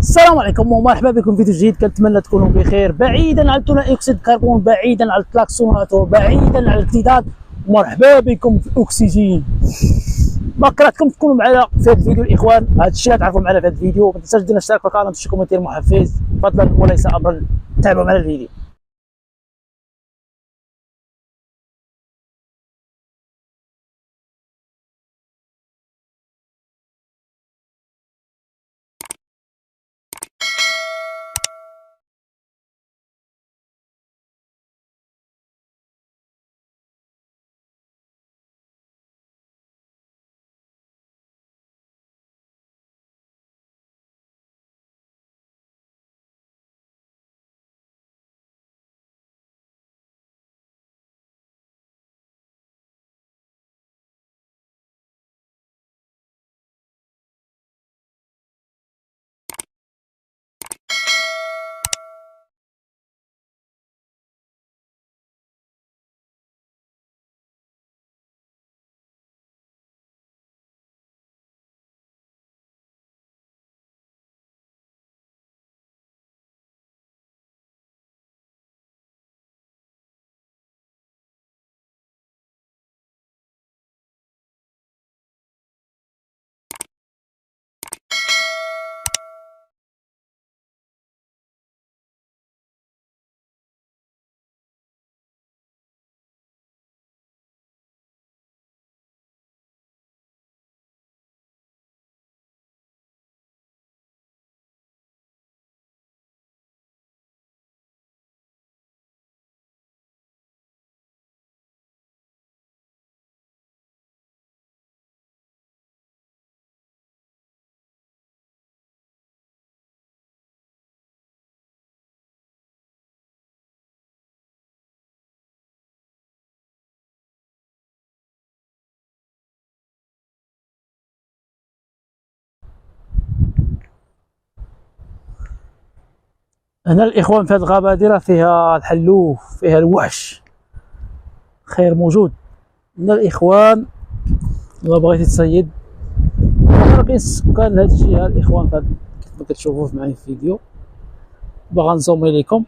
السلام عليكم ومرحبا بكم في فيديو جديد. كنتمنى تكونوا بخير، بعيدا عن ثاني اكسيد الكربون، بعيدا عن الكلاكسونات، وبعيدا عن الارتداد. مرحبا بكم في الاكسجين. ما كرهتكم تكونوا معنا في هذا الفيديو الاخوان، هذا الشيء تعرفوا معنا في هذا الفيديو. ما تنساش دير الاشتراك في القناه وتشترك كومنتير محفز فضلا وليس امرا. تابعوا معنا الفيديو. هنا الاخوان في هذه الغابه هذه راه فيها الحلوف، فيها الوحش، خير موجود. هنا الاخوان الا بغيتي تصيد، راه كاين السكان لهاد الجهه الاخوان كيف ما كتشوفوا معايا في الفيديو. باغا نزومي لكم